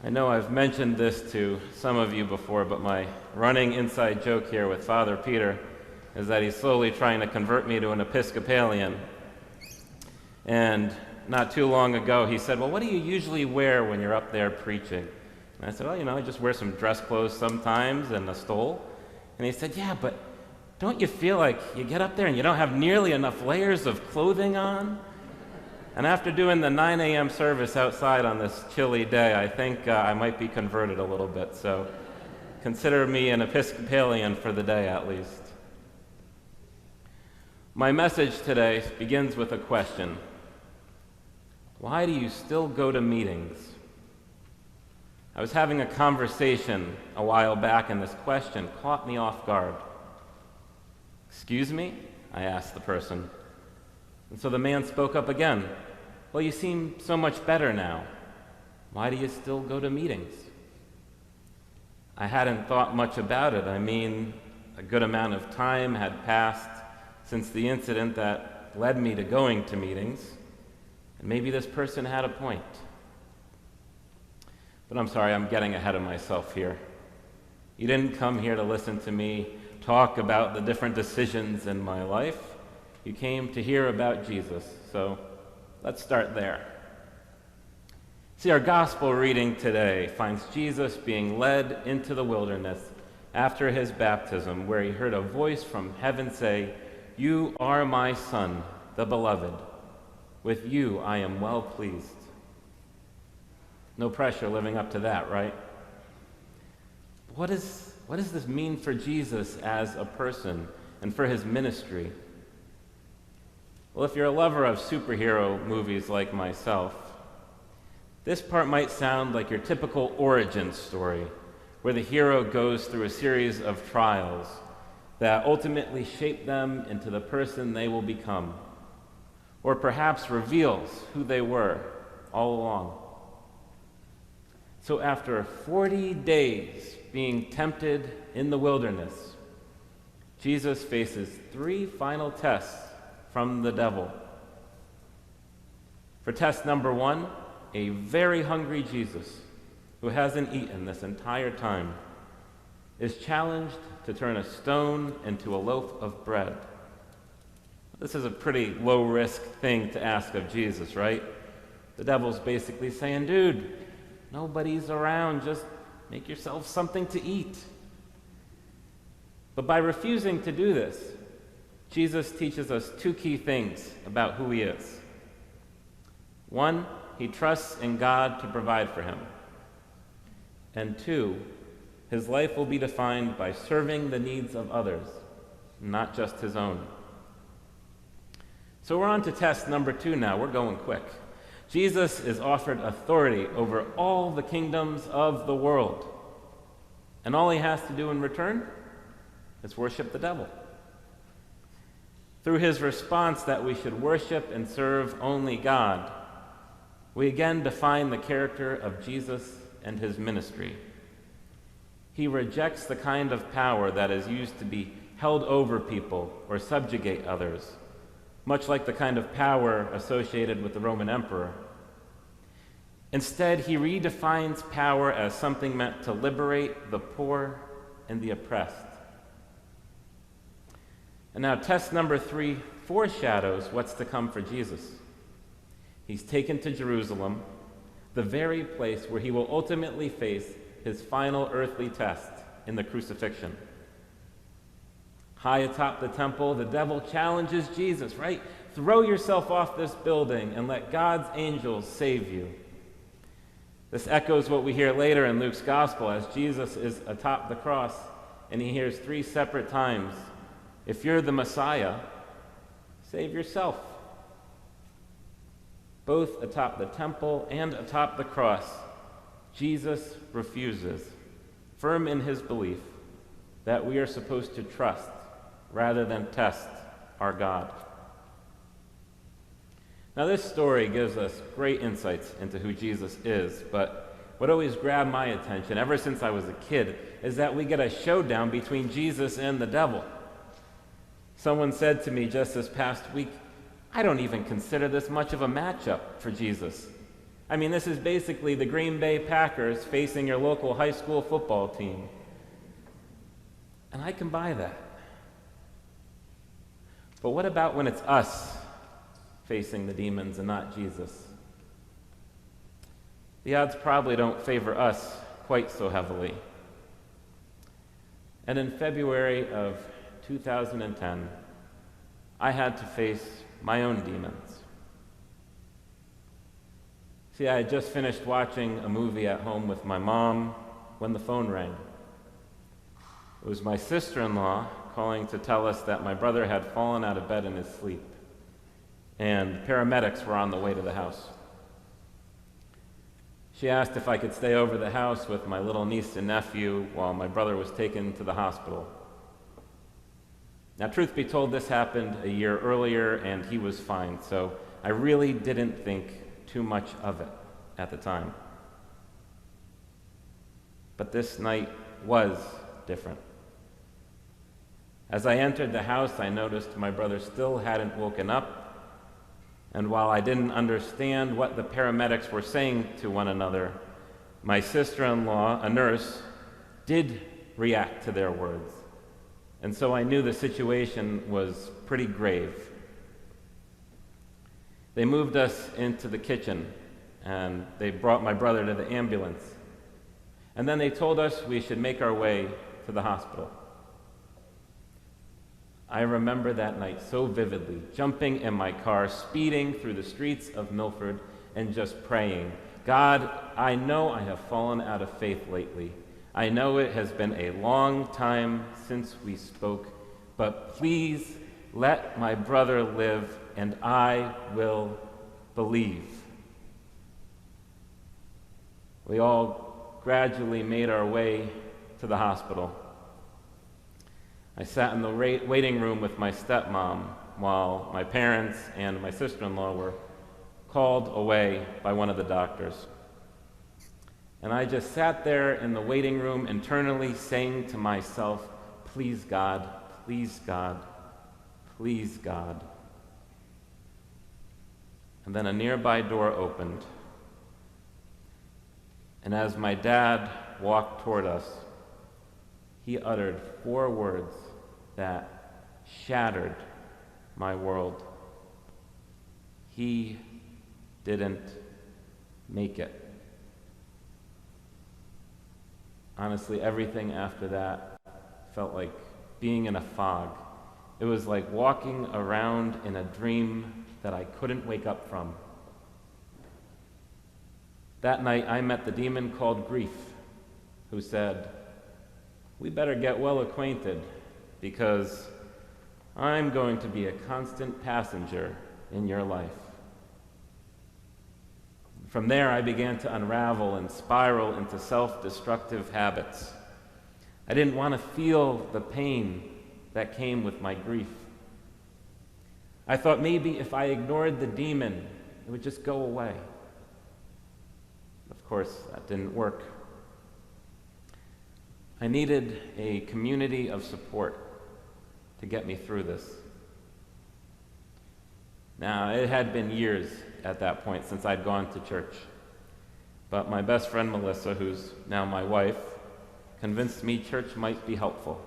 I know I've mentioned this to some of you before, but my running inside joke here with Father Peter is that he's slowly trying to convert me to an Episcopalian. And not too long ago, he said, well, what do you usually wear when you're up there preaching? And I said, well, I just wear some dress clothes sometimes and a stole. And he said, yeah, but don't you feel like you get up there and you don't have nearly enough layers of clothing on? And after doing the 9 a.m. service outside on this chilly day, I think I might be converted a little bit. So consider me an Episcopalian for the day at least. My message today begins with a question. Why do you still go to meetings? I was having a conversation a while back, and this question caught me off guard. Excuse me? I asked the person. And so the man spoke up again. Well, you seem so much better now. Why do you still go to meetings? I hadn't thought much about it. I mean, a good amount of time had passed since the incident that led me to going to meetings, and maybe this person had a point. But I'm sorry, I'm getting ahead of myself here. You didn't come here to listen to me talk about the different decisions in my life. You came to hear about Jesus, so let's start there. See, our gospel reading today finds Jesus being led into the wilderness after his baptism, where he heard a voice from heaven say, "You are my Son, the beloved. With you I am well pleased." No pressure living up to that, right? What does this mean for Jesus as a person and for his ministry? Well, if you're a lover of superhero movies like myself, this part might sound like your typical origin story, where the hero goes through a series of trials that ultimately shape them into the person they will become, or perhaps reveals who they were all along. So after 40 days being tempted in the wilderness, Jesus faces 3 final tests from the devil. For test number 1, a very hungry Jesus, who hasn't eaten this entire time, is challenged to turn a stone into a loaf of bread. This is a pretty low-risk thing to ask of Jesus, right? The devil's basically saying, dude, nobody's around, just make yourself something to eat. But by refusing to do this, Jesus teaches us 2 key things about who he is. 1, he trusts in God to provide for him. And 2, his life will be defined by serving the needs of others, not just his own. So we're on to test number 2 now. We're going quick. Jesus is offered authority over all the kingdoms of the world. And all he has to do in return is worship the devil. Through his response that we should worship and serve only God, we again define the character of Jesus and his ministry. He rejects the kind of power that is used to be held over people or subjugate others, much like the kind of power associated with the Roman emperor. Instead, he redefines power as something meant to liberate the poor and the oppressed. And now test number 3 foreshadows what's to come for Jesus. He's taken to Jerusalem, the very place where he will ultimately face his final earthly test in the crucifixion. High atop the temple, the devil challenges Jesus, right? Throw yourself off this building and let God's angels save you. This echoes what we hear later in Luke's gospel as Jesus is atop the cross and he hears 3 separate times, "If you're the Messiah, save yourself." Both atop the temple and atop the cross, Jesus refuses, firm in his belief that we are supposed to trust rather than test our God. Now, this story gives us great insights into who Jesus is, but what always grabbed my attention ever since I was a kid is that we get a showdown between Jesus and the devil. Someone said to me just this past week, I don't even consider this much of a matchup for Jesus. I mean, this is basically the Green Bay Packers facing your local high school football team. And I can buy that. But what about when it's us facing the demons and not Jesus? The odds probably don't favor us quite so heavily. And in February of 2010, I had to face my own demons. See, I had just finished watching a movie at home with my mom when the phone rang. It was my sister-in-law calling to tell us that my brother had fallen out of bed in his sleep, and paramedics were on the way to the house. She asked if I could stay over the house with my little niece and nephew while my brother was taken to the hospital. Now, truth be told, this happened a year earlier, and he was fine, so I really didn't think too much of it at the time. But this night was different. As I entered the house, I noticed my brother still hadn't woken up, and while I didn't understand what the paramedics were saying to one another, my sister-in-law, a nurse, did react to their words, and so I knew the situation was pretty grave. They moved us into the kitchen, and they brought my brother to the ambulance, and then they told us we should make our way to the hospital. I remember that night so vividly, jumping in my car, speeding through the streets of Milford, and just praying, God, I know I have fallen out of faith lately. I know it has been a long time since we spoke, but please let my brother live, and I will believe. We all gradually made our way to the hospital. I sat in the waiting room with my stepmom while my parents and my sister-in-law were called away by one of the doctors. And I just sat there in the waiting room internally saying to myself, please God, please God, please God. And then a nearby door opened. And as my dad walked toward us, he uttered 4 words that shattered my world. He didn't make it. Honestly, everything after that felt like being in a fog. It was like walking around in a dream that I couldn't wake up from. That night, I met the demon called grief, who said, we better get well acquainted, because I'm going to be a constant passenger in your life. From there, I began to unravel and spiral into self-destructive habits. I didn't want to feel the pain that came with my grief. I thought maybe if I ignored the demon, it would just go away. Of course, that didn't work. I needed a community of support to get me through this. Now, it had been years at that point since I'd gone to church, but my best friend Melissa, who's now my wife, convinced me church might be helpful.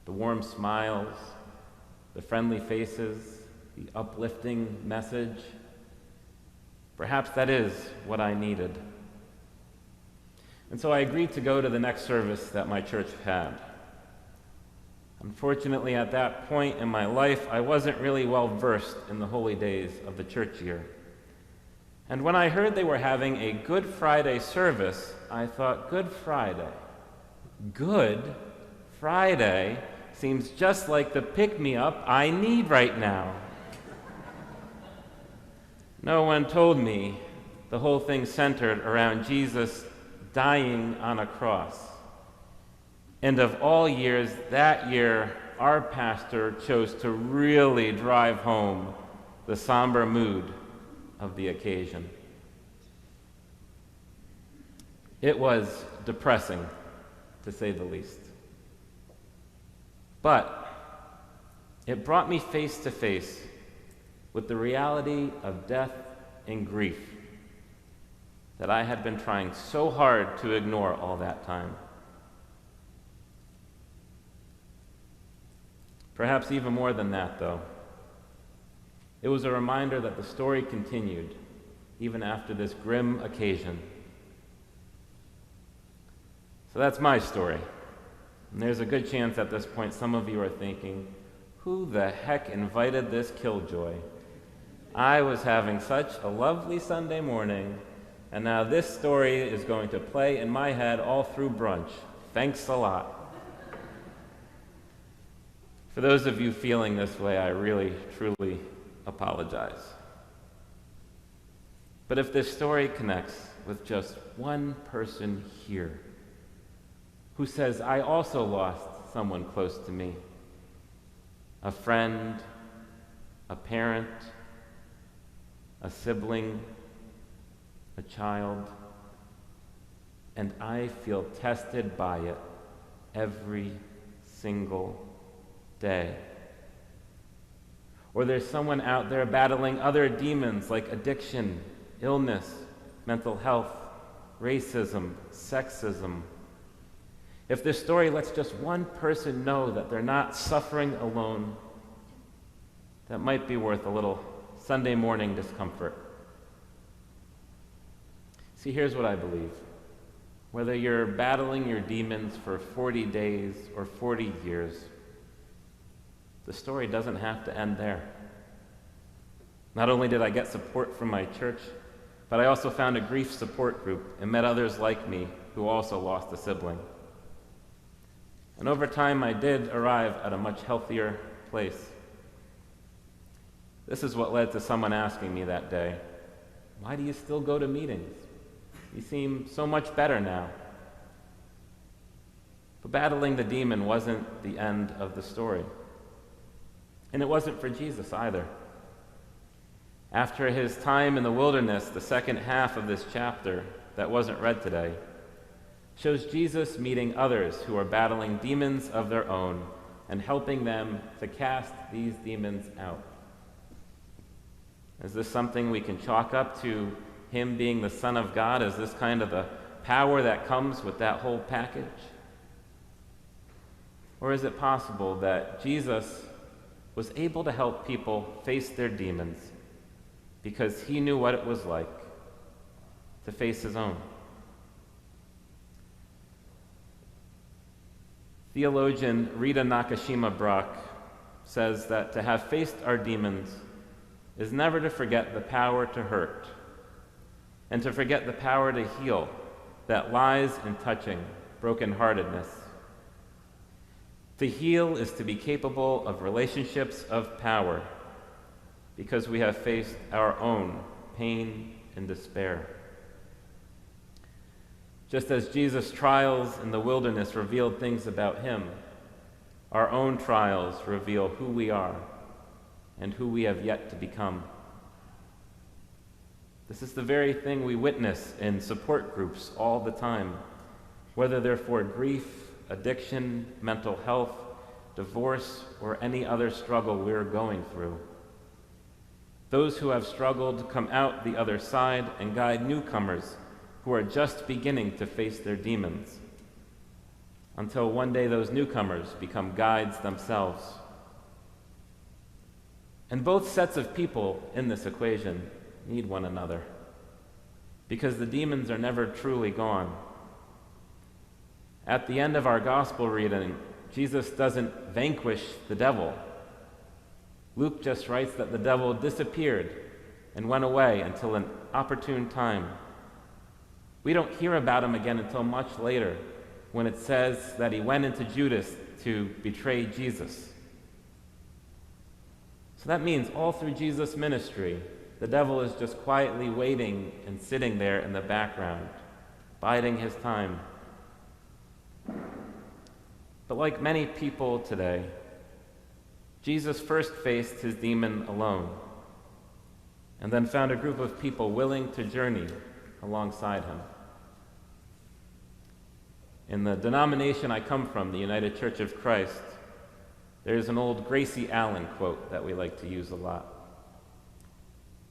The warm smiles, the friendly faces, the uplifting message, perhaps that is what I needed. And so I agreed to go to the next service that my church had. Unfortunately, at that point in my life, I wasn't really well versed in the holy days of the church year. And when I heard they were having a Good Friday service, I thought, Good Friday? Good Friday seems just like the pick-me-up I need right now. No one told me the whole thing centered around Jesus dying on a cross. And of all years, that year, our pastor chose to really drive home the somber mood of the occasion. It was depressing, to say the least. But it brought me face to face with the reality of death and grief that I had been trying so hard to ignore all that time. Perhaps even more than that, though. It was a reminder that the story continued, even after this grim occasion. So that's my story. And there's a good chance at this point some of you are thinking, who the heck invited this killjoy? I was having such a lovely Sunday morning, and now this story is going to play in my head all through brunch. Thanks a lot. For those of you feeling this way, I really, truly apologize. But if this story connects with just one person here who says, I also lost someone close to me, a friend, a parent, a sibling, a child, and I feel tested by it every single day. Or there's someone out there battling other demons like addiction, illness, mental health, racism, sexism. If this story lets just one person know that they're not suffering alone, that might be worth a little Sunday morning discomfort. See, here's what I believe. Whether you're battling your demons for 40 days or 40 years, the story doesn't have to end there. Not only did I get support from my church, but I also found a grief support group and met others like me who also lost a sibling. And over time, I did arrive at a much healthier place. This is what led to someone asking me that day, why do you still go to meetings? You seem so much better now. But battling the demon wasn't the end of the story. And it wasn't for Jesus either. After his time in the wilderness, the second half of this chapter that wasn't read today shows Jesus meeting others who are battling demons of their own and helping them to cast these demons out. Is this something we can chalk up to him being the Son of God? Is this kind of the power that comes with that whole package? Or is it possible that Jesus was able to help people face their demons because he knew what it was like to face his own? Theologian Rita Nakashima Brock says that to have faced our demons is never to forget the power to hurt and to forget the power to heal that lies in touching brokenheartedness. To heal is to be capable of relationships of power because we have faced our own pain and despair. Just as Jesus' trials in the wilderness revealed things about him, our own trials reveal who we are and who we have yet to become. This is the very thing we witness in support groups all the time, whether they're for grief, addiction, mental health, divorce, or any other struggle we're going through. Those who have struggled come out the other side and guide newcomers who are just beginning to face their demons, until one day those newcomers become guides themselves. And both sets of people in this equation need one another, because the demons are never truly gone. At the end of our gospel reading, Jesus doesn't vanquish the devil. Luke just writes that the devil disappeared and went away until an opportune time. We don't hear about him again until much later, when it says that he went into Judas to betray Jesus. So that means all through Jesus' ministry, the devil is just quietly waiting and sitting there in the background, biding his time. But like many people today, Jesus first faced his demon alone, and then found a group of people willing to journey alongside him. In the denomination I come from, the United Church of Christ, there's an old Gracie Allen quote that we like to use a lot.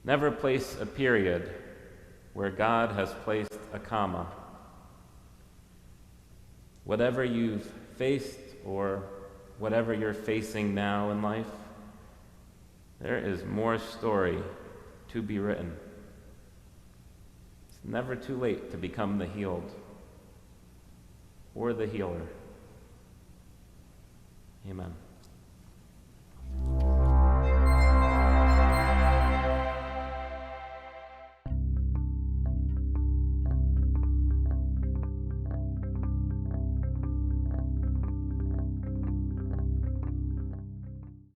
Never place a period where God has placed a comma. Whatever you've faced or whatever you're facing now in life, there is more story to be written. It's never too late to become the healed or the healer. Amen.